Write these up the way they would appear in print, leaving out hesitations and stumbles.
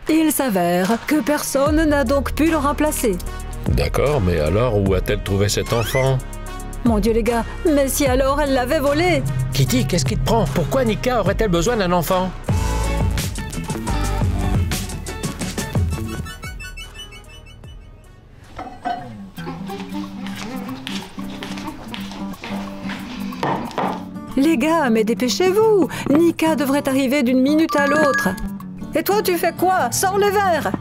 Il s'avère que personne n'a donc pu le remplacer. D'accord, mais alors où a-t-elle trouvé cet enfant? Mon Dieu les gars, mais si alors elle l'avait volé? Kitty, qu'est-ce qui te prend? Pourquoi Nika aurait-elle besoin d'un enfant? Les gars, mais dépêchez-vous! Nika devrait arriver d'une minute à l'autre. Et toi, tu fais quoi? Sors le verre!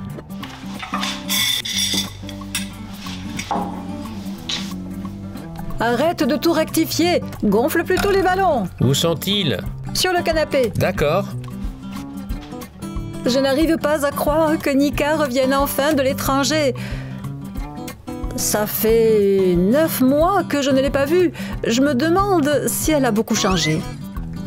Arrête de tout rectifier! Gonfle plutôt les ballons! Où sont-ils? Sur le canapé. D'accord. Je n'arrive pas à croire que Nika revienne enfin de l'étranger. Ça fait 9 mois que je ne l'ai pas vue. Je me demande si elle a beaucoup changé.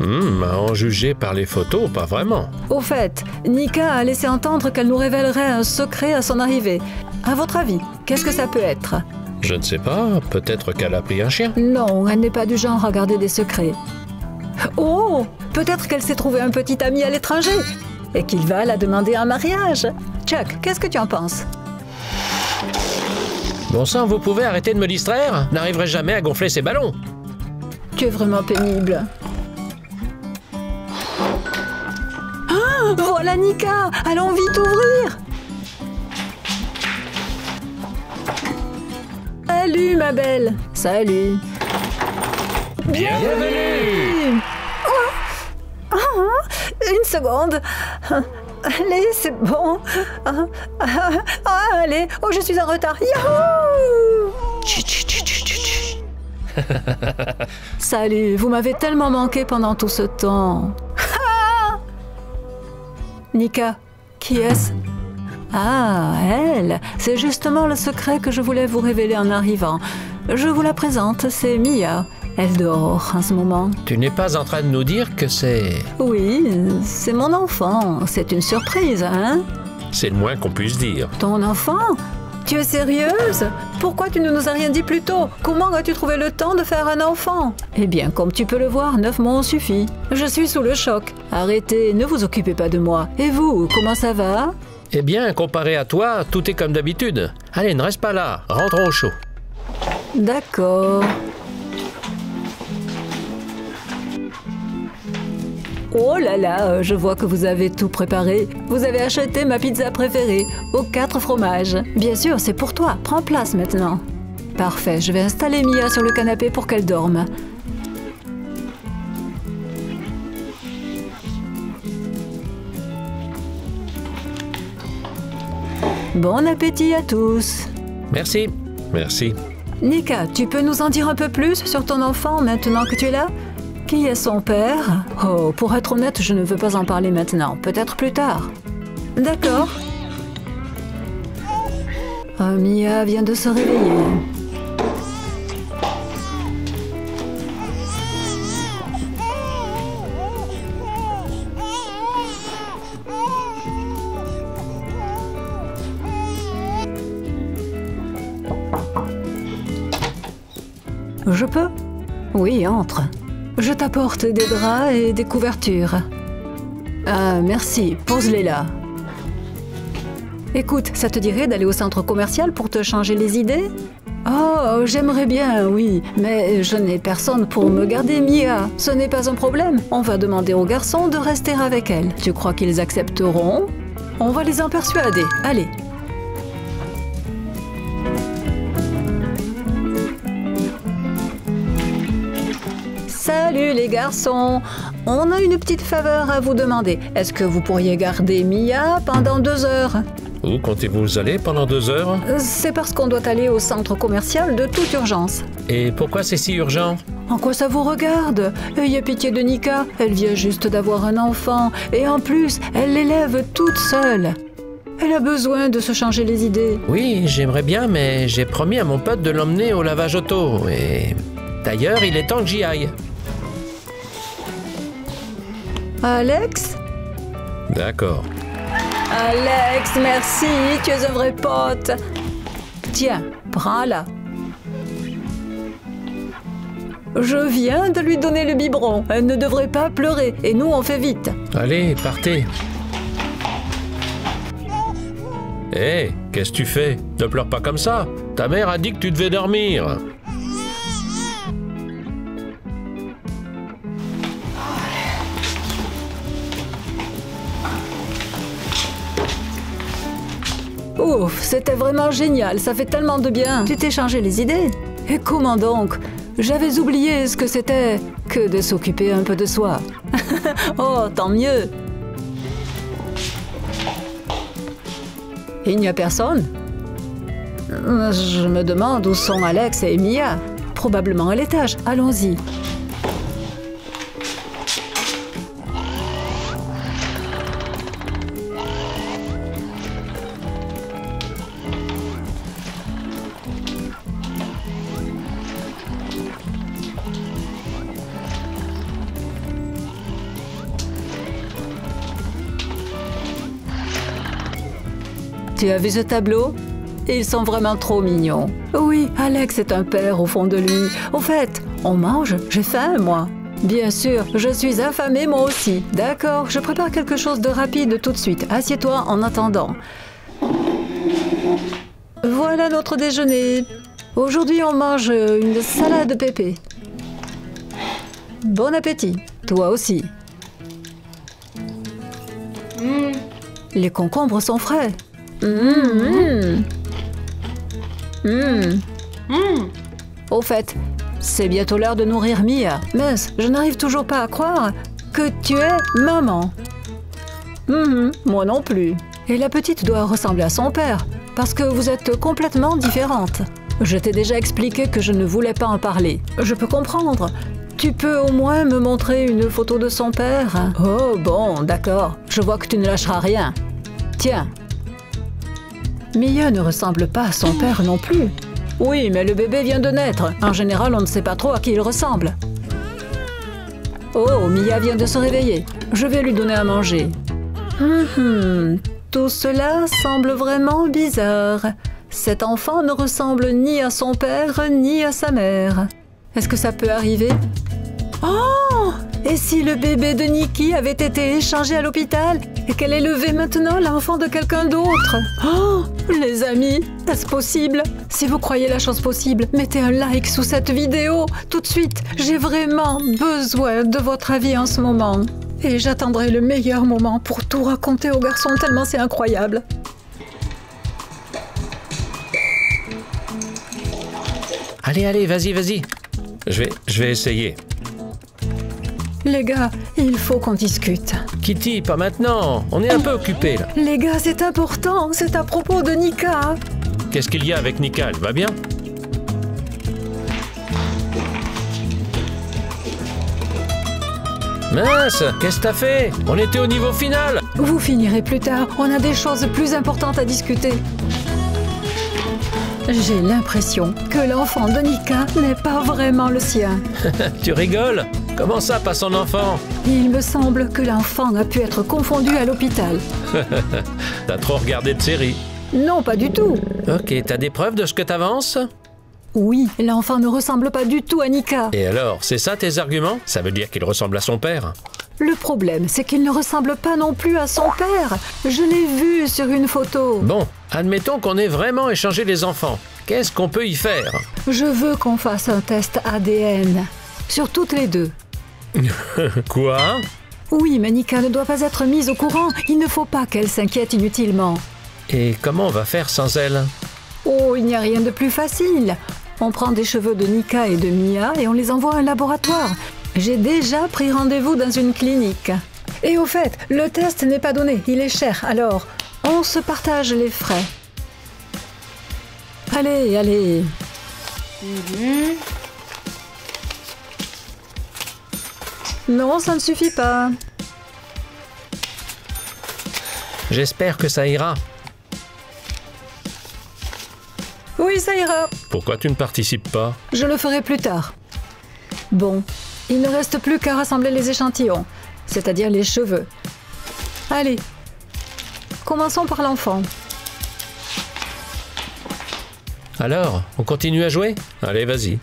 À en juger par les photos, pas vraiment. Au fait, Nika a laissé entendre qu'elle nous révélerait un secret à son arrivée. À votre avis, qu'est-ce que ça peut être? Je ne sais pas, peut-être qu'elle a pris un chien. Non, elle n'est pas du genre à garder des secrets. Oh, peut-être qu'elle s'est trouvée un petit ami à l'étranger et qu'il va la demander en mariage. Chuck, qu'est-ce que tu en penses? Bon sang, vous pouvez arrêter de me distraire? N'arriverai jamais à gonfler ces ballons. Tu es vraiment pénible. Ah, voilà Nika! Allons vite ouvrir! Salut ma belle! Salut! Bienvenue! Une seconde! Allez, c'est bon! Allez! Oh, je suis en retard! Yahoo! Salut! Vous m'avez tellement manqué pendant tout ce temps! Nika, qui est-ce? Ah, elle! C'est justement le secret que je voulais vous révéler en arrivant. Je vous la présente, c'est Mia. Elle dort en ce moment. Tu n'es pas en train de nous dire que c'est... Oui, c'est mon enfant. C'est une surprise, hein? C'est le moins qu'on puisse dire. Ton enfant? Tu es sérieuse? Pourquoi tu ne nous as rien dit plus tôt? Comment as-tu trouvé le temps de faire un enfant? Eh bien, comme tu peux le voir, 9 mois ont suffi. Je suis sous le choc. Arrêtez, ne vous occupez pas de moi. Et vous, comment ça va? Eh bien, comparé à toi, tout est comme d'habitude. Allez, ne reste pas là. Rentrons au chaud. D'accord. Oh là là, je vois que vous avez tout préparé. Vous avez acheté ma pizza préférée, aux 4 fromages. Bien sûr, c'est pour toi. Prends place maintenant. Parfait, je vais installer Mia sur le canapé pour qu'elle dorme. Bon appétit à tous. Merci. Merci. Nika, tu peux nous en dire un peu plus sur ton enfant maintenant que tu es là? Qui est son père? Oh, pour être honnête, je ne veux pas en parler maintenant. Peut-être plus tard. D'accord. Oh, Mia vient de se réveiller. Je peux? Oui, entre. Je t'apporte des draps et des couvertures. Ah, merci. Pose-les là. Écoute, ça te dirait d'aller au centre commercial pour te changer les idées? Oh, j'aimerais bien, oui. Mais je n'ai personne pour me garder Mia. Ce n'est pas un problème. On va demander aux garçons de rester avec elle. Tu crois qu'ils accepteront? On va les en persuader. Allez. Salut les garçons, on a une petite faveur à vous demander. Est-ce que vous pourriez garder Mia pendant 2 heures? Où comptez-vous aller pendant 2 heures? C'est parce qu'on doit aller au centre commercial de toute urgence. Et pourquoi c'est si urgent? En quoi ça vous regarde? Ayez pitié de Nika, elle vient juste d'avoir un enfant. Et en plus, elle l'élève toute seule. Elle a besoin de se changer les idées. Oui, j'aimerais bien, mais j'ai promis à mon pote de l'emmener au lavage auto. Et d'ailleurs, il est temps que j'y aille. Alex? D'accord. Alex, merci, tu es un vrai pote. Tiens, prends-la. Je viens de lui donner le biberon. Elle ne devrait pas pleurer. Et nous, on fait vite. Allez, partez. Hé, qu'est-ce que tu fais? Ne pleure pas comme ça. Ta mère a dit que tu devais dormir. Ouf, c'était vraiment génial, ça fait tellement de bien. Tu t'es changé les idées? Et comment donc? J'avais oublié ce que c'était que de s'occuper un peu de soi. Oh, tant mieux. Il n'y a personne? Je me demande où sont Alex et Mia. Probablement à l'étage. Allons-y. Tu as vu ce tableau? Ils sont vraiment trop mignons. Oui, Alex est un père au fond de lui. Au fait, on mange? J'ai faim, moi. Bien sûr, je suis affamée moi aussi. D'accord, je prépare quelque chose de rapide tout de suite. Assieds-toi en attendant. Voilà notre déjeuner. Aujourd'hui, on mange une salade pépé. Bon appétit. Toi aussi. Les concombres sont frais. Au fait, c'est bientôt l'heure de nourrir Mia. Mince, je n'arrive toujours pas à croire que tu es maman. Moi non plus. Et la petite doit ressembler à son père, parce que vous êtes complètement différentes. Je t'ai déjà expliqué que je ne voulais pas en parler. Je peux comprendre. Tu peux au moins me montrer une photo de son père? Oh bon, d'accord. Je vois que tu ne lâcheras rien. Tiens. Mia ne ressemble pas à son père non plus. Oui, mais le bébé vient de naître. En général, on ne sait pas trop à qui il ressemble. Oh, Mia vient de se réveiller. Je vais lui donner à manger. Tout cela semble vraiment bizarre. Cet enfant ne ressemble ni à son père, ni à sa mère. Est-ce que ça peut arriver? Oh! Et si le bébé de Nikki avait été échangé à l'hôpital et qu'elle élevait maintenant l'enfant de quelqu'un d'autre? Oh! Les amis, est-ce possible? Si vous croyez la chose possible, mettez un like sous cette vidéo tout de suite. J'ai vraiment besoin de votre avis en ce moment. Et j'attendrai le meilleur moment pour tout raconter aux garçons tellement c'est incroyable. Allez, vas-y. Je vais essayer. Les gars, il faut qu'on discute. Kitty, pas maintenant. On est un peu occupés, là. Les gars, c'est important. C'est à propos de Nika. Qu'est-ce qu'il y a avec Nika? Elle va bien? Mince, qu'est-ce que t'as fait? On était au niveau final. Vous finirez plus tard. On a des choses plus importantes à discuter. J'ai l'impression que l'enfant de Nika n'est pas vraiment le sien. Tu rigoles? Comment ça, pas son enfant? Il me semble que l'enfant a pu être confondu à l'hôpital. T'as trop regardé de séries. Non, pas du tout. Ok, t'as des preuves de ce que t'avances? Oui, l'enfant ne ressemble pas du tout à Nika. Et alors, c'est ça tes arguments? Ça veut dire qu'il ressemble à son père? Le problème, c'est qu'il ne ressemble pas non plus à son père. Je l'ai vu sur une photo. Bon, admettons qu'on ait vraiment échangé les enfants. Qu'est-ce qu'on peut y faire? Je veux qu'on fasse un test ADN. Sur toutes les deux. Quoi? Oui, mais Nika ne doit pas être mise au courant. Il ne faut pas qu'elle s'inquiète inutilement. Et comment on va faire sans elle? Oh, il n'y a rien de plus facile. On prend des cheveux de Nika et de Mia et on les envoie à un laboratoire. J'ai déjà pris rendez-vous dans une clinique. Et au fait, le test n'est pas donné, il est cher. Alors, on se partage les frais. Allez. Non, ça ne suffit pas. J'espère que ça ira. Oui, ça ira. Pourquoi tu ne participes pas? Je le ferai plus tard. Bon, il ne reste plus qu'à rassembler les échantillons, c'est-à-dire les cheveux. Allez, commençons par l'enfant. Alors, on continue à jouer? Allez, vas-y.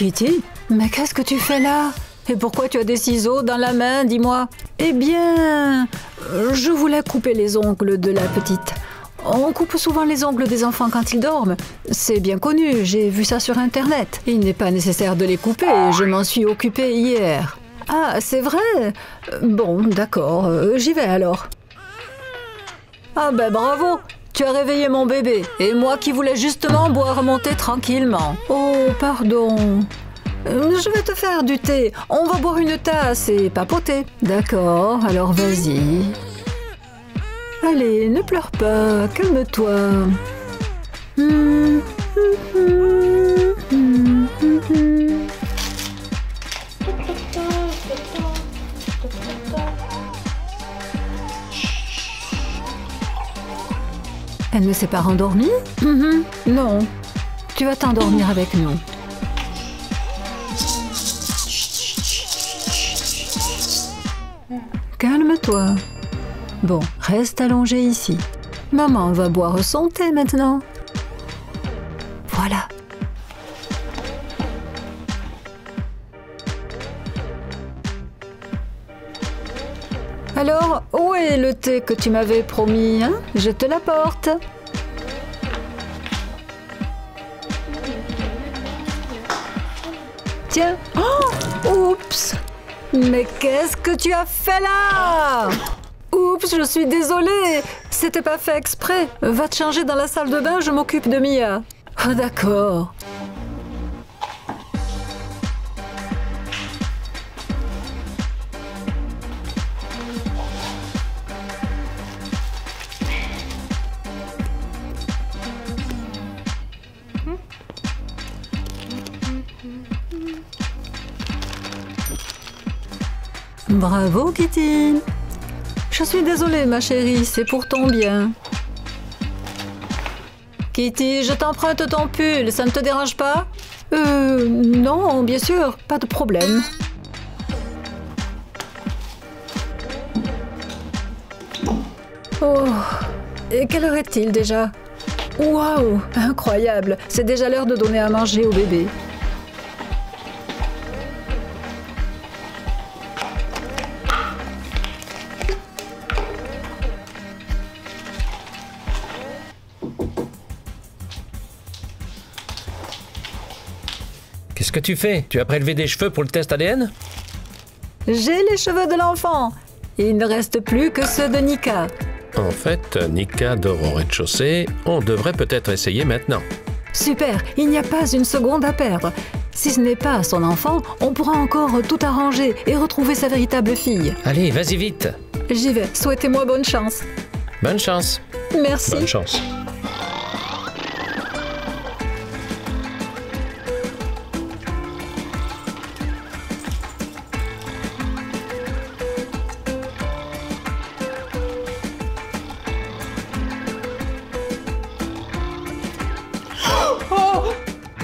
Kitty, mais qu'est-ce que tu fais là? Et pourquoi tu as des ciseaux dans la main, dis-moi? Eh bien, je voulais couper les ongles de la petite. On coupe souvent les ongles des enfants quand ils dorment. C'est bien connu, j'ai vu ça sur Internet. Il n'est pas nécessaire de les couper, je m'en suis occupée hier. Ah, c'est vrai? Bon, d'accord, j'y vais alors. Ah ben bravo! Tu as réveillé mon bébé, et moi qui voulais justement boire mon thé tranquillement. Oh, pardon. Je vais te faire du thé. On va boire une tasse et papoter. D'accord, alors vas-y. Allez, ne pleure pas, calme-toi. Elle ne s'est pas rendormie? Non. Tu vas t'endormir avec nous. Calme-toi. Bon, reste allongé ici. Maman va boire son thé maintenant. Voilà. Alors, où est le thé que tu m'avais promis, hein? Je te l'apporte. Tiens. Oh, oups. Mais qu'est-ce que tu as fait là? Oups, je suis désolée. C'était pas fait exprès. Va te changer dans la salle de bain, je m'occupe de Mia. Oh, d'accord. Bravo, Kitty. Je suis désolée, ma chérie, c'est pour ton bien. Kitty, je t'emprunte ton pull, ça ne te dérange pas? Non, bien sûr, pas de problème. Oh, et quelle heure est-il déjà? Waouh, incroyable, c'est déjà l'heure de donner à manger au bébé. Qu'est-ce que tu fais? Tu as prélevé des cheveux pour le test ADN? J'ai les cheveux de l'enfant. Il ne reste plus que ceux de Nika. En fait, Nika dort au rez-de-chaussée. On devrait peut-être essayer maintenant. Super, il n'y a pas une seconde à perdre. Si ce n'est pas son enfant, on pourra encore tout arranger et retrouver sa véritable fille. Allez, vas-y vite. J'y vais, souhaitez-moi bonne chance. Bonne chance. Merci. Bonne chance.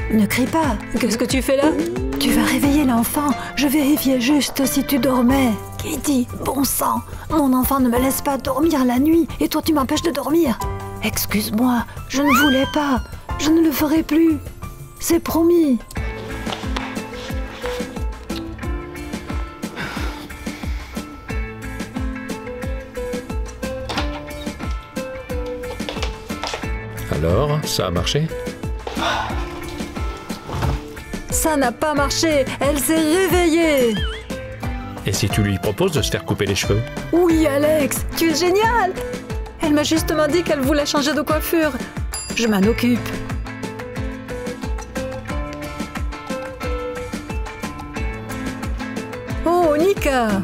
Ne crie pas. Qu'est-ce que tu fais là? Tu vas réveiller l'enfant. Je vérifiais juste si tu dormais. Kitty, bon sang. Mon enfant ne me laisse pas dormir la nuit et toi tu m'empêches de dormir. Excuse-moi, je ne voulais pas. Je ne le ferai plus. C'est promis. Alors, ça a marché? Ça n'a pas marché. Elle s'est réveillée. Et si tu lui proposes de se faire couper les cheveux? Oui, Alex, tu es génial. Elle m'a justement dit qu'elle voulait changer de coiffure. Je m'en occupe. Oh, Nika.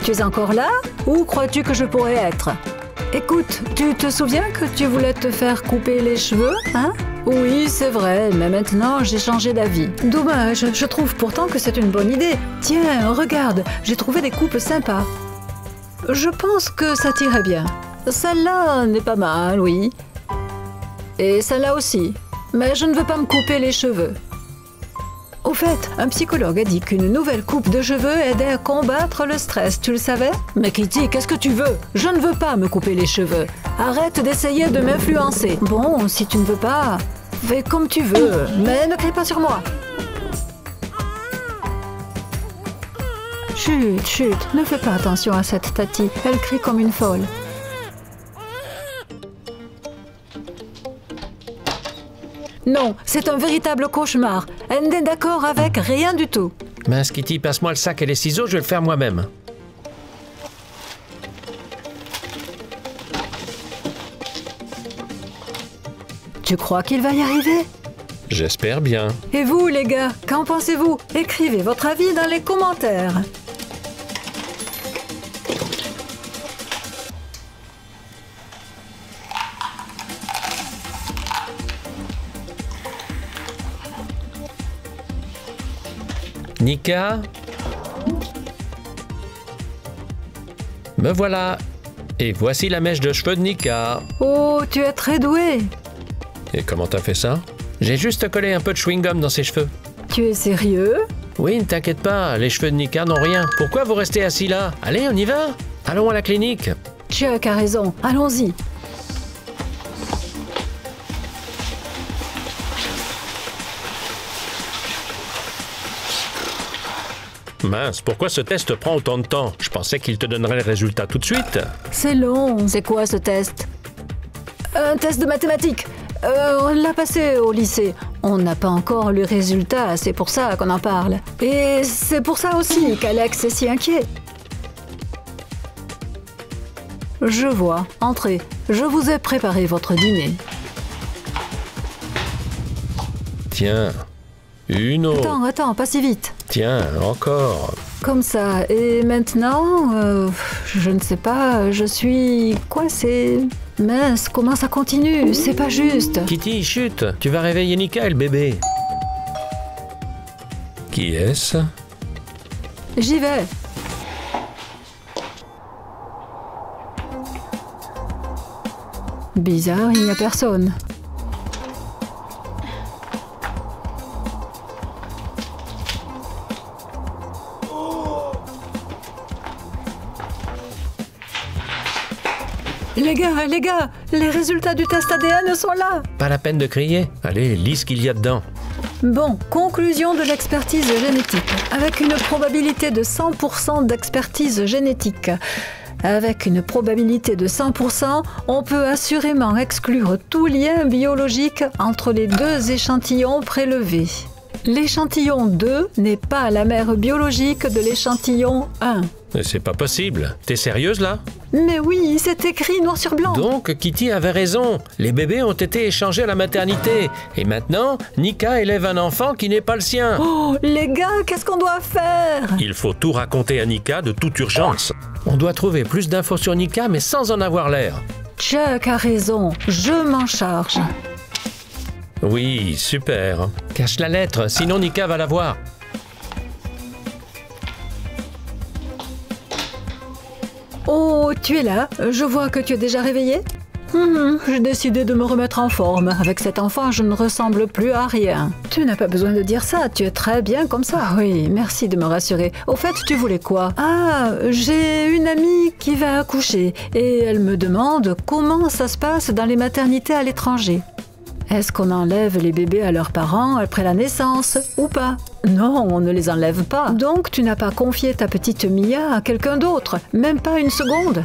Tu es encore là? Où crois-tu que je pourrais être? Écoute, tu te souviens que tu voulais te faire couper les cheveux, hein? Oui, c'est vrai, mais maintenant j'ai changé d'avis. Dommage, je trouve pourtant que c'est une bonne idée. Tiens, regarde, j'ai trouvé des coupes sympas. Je pense que ça t'irait bien. Celle-là n'est pas mal, oui. Et celle-là aussi. Mais je ne veux pas me couper les cheveux. Au fait, un psychologue a dit qu'une nouvelle coupe de cheveux aidait à combattre le stress, tu le savais? Mais Kitty, qu'est-ce que tu veux? Je ne veux pas me couper les cheveux. Arrête d'essayer de m'influencer. Bon, si tu ne veux pas, fais comme tu veux, mais ne crie pas sur moi. Chut, chut, ne fais pas attention à cette Tati. Elle crie comme une folle. Non, c'est un véritable cauchemar. Elle n'est d'accord avec rien du tout. Mince Kitty, passe-moi le sac et les ciseaux, je vais le faire moi-même. Tu crois qu'il va y arriver? J'espère bien. Et vous, les gars, qu'en pensez-vous? Écrivez votre avis dans les commentaires. Nika? Me voilà. Et voici la mèche de cheveux de Nika. Oh, tu es très doué. Et comment t'as fait ça? J'ai juste collé un peu de chewing-gum dans ses cheveux. Tu es sérieux? Oui, ne t'inquiète pas, les cheveux de Nika n'ont rien. Pourquoi vous restez assis là? Allez, on y va? Allons à la clinique. Chuck a raison, allons-y. Mince, pourquoi ce test prend autant de temps? Je pensais qu'il te donnerait le résultat tout de suite. C'est long. C'est quoi ce test? Un test de mathématiques. On l'a passé au lycée. On n'a pas encore le résultat, c'est pour ça qu'on en parle. Et c'est pour ça aussi qu'Alex est si inquiet. Je vois. Entrez. Je vous ai préparé votre dîner. Tiens, une autre. Attends, pas si vite. Tiens, encore. Comme ça. Et maintenant, je ne sais pas, je suis coincée. Mince, comment ça continue? C'est pas juste. Kitty, chut, tu vas réveiller Nika et le bébé. Qui est-ce? J'y vais. Bizarre, il n'y a personne. Les gars, les résultats du test ADN sont là. Pas la peine de crier. Allez, lis ce qu'il y a dedans. Bon, conclusion de l'expertise génétique. Avec une probabilité de 100% d'expertise génétique. Avec une probabilité de 100%, on peut assurément exclure tout lien biologique entre les deux échantillons prélevés. L'échantillon 2 n'est pas la mère biologique de l'échantillon 1. C'est pas possible. T'es sérieuse là? Mais oui, c'est écrit noir sur blanc. Donc, Kitty avait raison. Les bébés ont été échangés à la maternité. Et maintenant, Nika élève un enfant qui n'est pas le sien. Oh, les gars, qu'est-ce qu'on doit faire? Il faut tout raconter à Nika de toute urgence. On doit trouver plus d'infos sur Nika, mais sans en avoir l'air. Chuck a raison, je m'en charge. Oui, super. Cache la lettre, sinon Nika va la voir. Oh, tu es là? Je vois que tu es déjà réveillé? J'ai décidé de me remettre en forme. Avec cet enfant, je ne ressemble plus à rien. Tu n'as pas besoin de dire ça, tu es très bien comme ça. Oui, merci de me rassurer. Au fait, tu voulais quoi? Ah, j'ai une amie qui va accoucher et elle me demande comment ça se passe dans les maternités à l'étranger. Est-ce qu'on enlève les bébés à leurs parents après la naissance ou pas? Non, on ne les enlève pas. Donc tu n'as pas confié ta petite Mia à quelqu'un d'autre, même pas une seconde?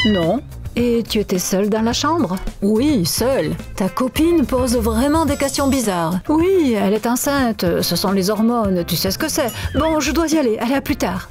Non. Et tu étais seule dans la chambre? Oui, seule. Ta copine pose vraiment des questions bizarres. Oui, elle est enceinte, ce sont les hormones, tu sais ce que c'est. Bon, je dois y aller, allez, à plus tard.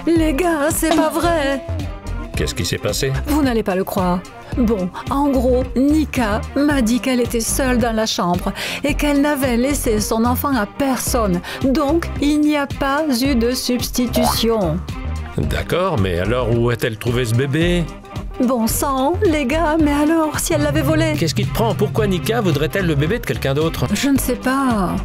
Les gars, c'est pas vrai! Qu'est-ce qui s'est passé? Vous n'allez pas le croire. Bon, en gros, Nika m'a dit qu'elle était seule dans la chambre et qu'elle n'avait laissé son enfant à personne. Donc, il n'y a pas eu de substitution. D'accord, mais alors où a-t-elle trouvé ce bébé? Bon sang, les gars, mais alors, si elle l'avait volé? Qu'est-ce qui te prend? Pourquoi Nika voudrait-elle le bébé de quelqu'un d'autre? Je ne sais pas.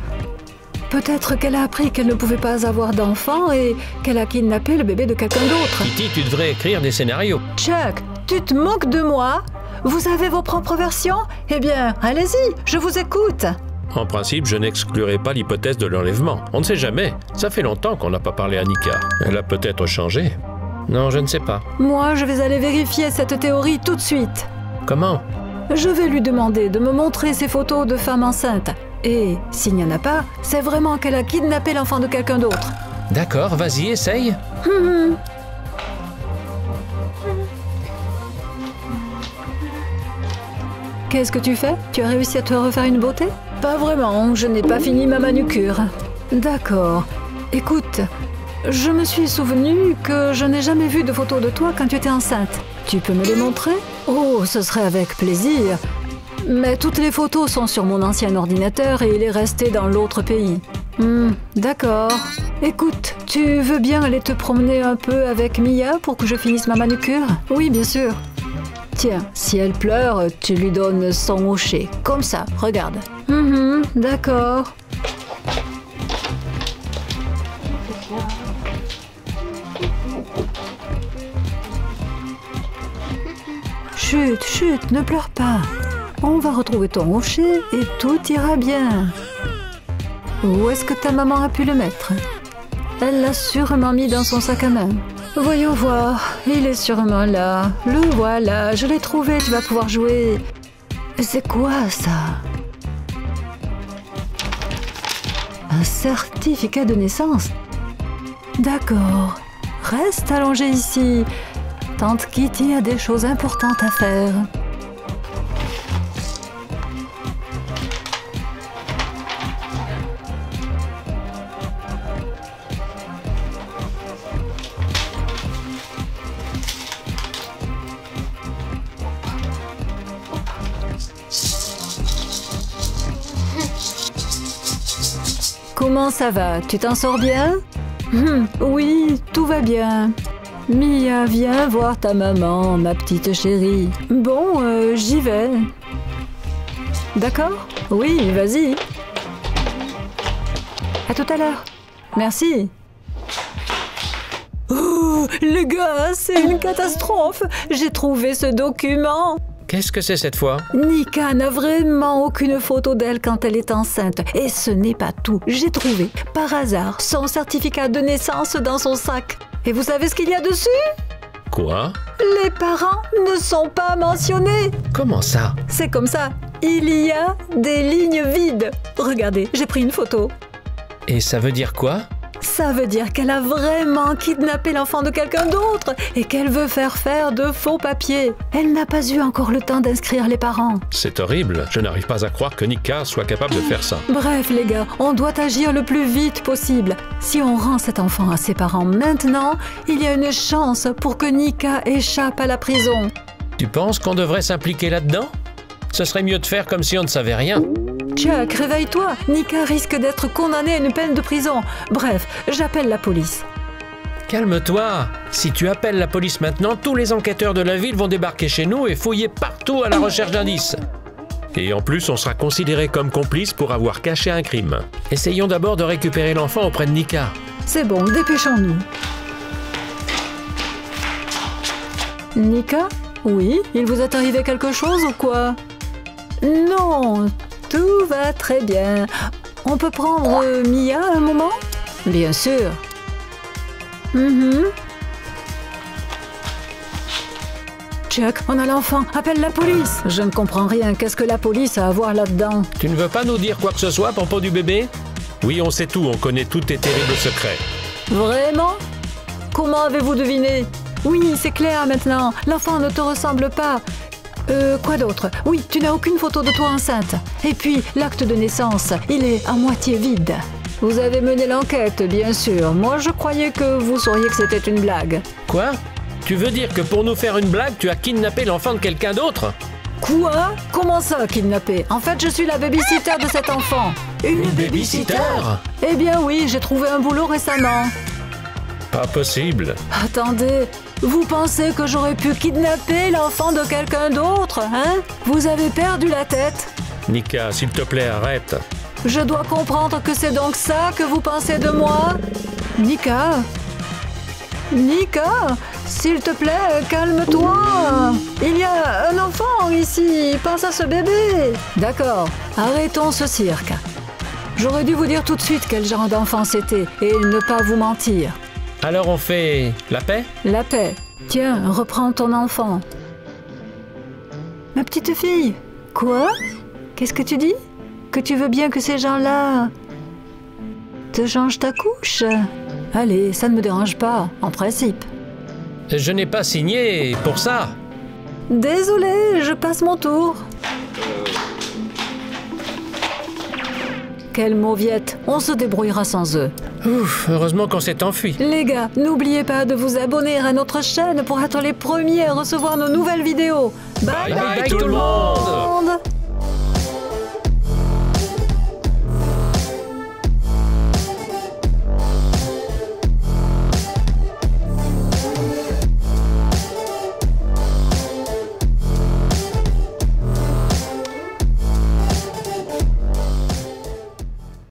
Peut-être qu'elle a appris qu'elle ne pouvait pas avoir d'enfant et qu'elle a kidnappé le bébé de quelqu'un d'autre. Kitty, tu devrais écrire des scénarios. Chuck, tu te moques de moi? Vous avez vos propres versions? Eh bien, allez-y, je vous écoute. En principe, je n'exclurai pas l'hypothèse de l'enlèvement. On ne sait jamais. Ça fait longtemps qu'on n'a pas parlé à Nika. Elle a peut-être changé. Non, je ne sais pas. Moi, je vais aller vérifier cette théorie tout de suite. Comment? Je vais lui demander de me montrer ses photos de femmes enceintes. Et s'il n'y en a pas, c'est vraiment qu'elle a kidnappé l'enfant de quelqu'un d'autre. D'accord, vas-y, essaye. Qu'est-ce que tu fais? Tu as réussi à te refaire une beauté? Pas vraiment, je n'ai pas fini ma manucure. D'accord. Écoute, je me suis souvenu que je n'ai jamais vu de photos de toi quand tu étais enceinte. Tu peux me les montrer? Oh, ce serait avec plaisir. Mais toutes les photos sont sur mon ancien ordinateur et il est resté dans l'autre pays. D'accord. Écoute, tu veux bien aller te promener un peu avec Mia pour que je finisse ma manucure? Oui, bien sûr. Tiens, si elle pleure, tu lui donnes son hocher. Comme ça, regarde. D'accord. Chut, chut, ne pleure pas. On va retrouver ton hocher et tout ira bien. Où est-ce que ta maman a pu le mettre? Elle l'a sûrement mis dans son sac à main. Voyons voir, il est sûrement là. Le voilà, je l'ai trouvé, tu vas pouvoir jouer. C'est quoi ça? Un certificat de naissance? D'accord, reste allongé ici. Tante Kitty a des choses importantes à faire. Comment ça va? Tu t'en sors bien? Oui, tout va bien. Mia, viens voir ta maman, ma petite chérie. Bon, j'y vais. D'accord? Oui, vas-y. À tout à l'heure. Merci. Oh, les gars, c'est une catastrophe. J'ai trouvé ce document. Qu'est-ce que c'est cette fois? Nika n'a vraiment aucune photo d'elle quand elle est enceinte. Et ce n'est pas tout. J'ai trouvé, par hasard, son certificat de naissance dans son sac. Et vous savez ce qu'il y a dessus? Quoi? Les parents ne sont pas mentionnés. Comment ça? C'est comme ça. Il y a des lignes vides. Regardez, j'ai pris une photo. Et ça veut dire quoi? Ça veut dire qu'elle a vraiment kidnappé l'enfant de quelqu'un d'autre et qu'elle veut faire de faux papiers. Elle n'a pas eu encore le temps d'inscrire les parents. C'est horrible. Je n'arrive pas à croire que Nika soit capable de faire ça. Bref, les gars, on doit agir le plus vite possible. Si on rend cet enfant à ses parents maintenant, il y a une chance pour que Nika échappe à la prison. Tu penses qu'on devrait s'impliquer là-dedans? Ce serait mieux de faire comme si on ne savait rien. Chuck, réveille-toi. Nika risque d'être condamnée à une peine de prison. Bref, j'appelle la police. Calme-toi. Si tu appelles la police maintenant, tous les enquêteurs de la ville vont débarquer chez nous et fouiller partout à la recherche d'indices. Et en plus, on sera considéré comme complice pour avoir caché un crime. Essayons d'abord de récupérer l'enfant auprès de Nika. C'est bon, dépêchons-nous. Nika? Oui, il vous est arrivé quelque chose ou quoi? Non, tout va très bien. On peut prendre Mia un moment? Bien sûr. Chuck, on a l'enfant. Appelle la police. Je ne comprends rien. Qu'est-ce que la police a à voir là-dedans? Tu ne veux pas nous dire quoi que ce soit à propos du bébé? Oui, on sait tout. On connaît tous tes terribles secrets. Vraiment? Comment avez-vous deviné? Oui, c'est clair maintenant. L'enfant ne te ressemble pas. Quoi d'autre? Oui, tu n'as aucune photo de toi enceinte. Et puis, l'acte de naissance, il est à moitié vide. Vous avez mené l'enquête, bien sûr. Moi, je croyais que vous sauriez que c'était une blague. Quoi? Tu veux dire que pour nous faire une blague, tu as kidnappé l'enfant de quelqu'un d'autre? Quoi? Comment ça, kidnappé? En fait, je suis la babysitter de cet enfant. Une babysitter? Eh bien oui, j'ai trouvé un boulot récemment. Pas possible. Attendez, vous pensez que j'aurais pu kidnapper l'enfant de quelqu'un d'autre, hein? Vous avez perdu la tête. Nika, s'il te plaît, arrête. Je dois comprendre que c'est donc ça que vous pensez de moi? Nika? Nika? S'il te plaît, calme-toi. Il y a un enfant ici, pense à ce bébé. D'accord, arrêtons ce cirque. J'aurais dû vous dire tout de suite quel genre d'enfant c'était et ne pas vous mentir. Alors on fait la paix? La paix. Tiens, reprends ton enfant. Ma petite fille. Quoi? Qu'est-ce que tu dis? Que tu veux bien que ces gens-là te changent ta couche? Allez, ça ne me dérange pas, en principe. Je n'ai pas signé pour ça. Désolée, je passe mon tour. Quelle mauviette, on se débrouillera sans eux. Ouf, heureusement qu'on s'est enfui. Les gars, n'oubliez pas de vous abonner à notre chaîne pour être les premiers à recevoir nos nouvelles vidéos. Bye Bye bye tout le monde!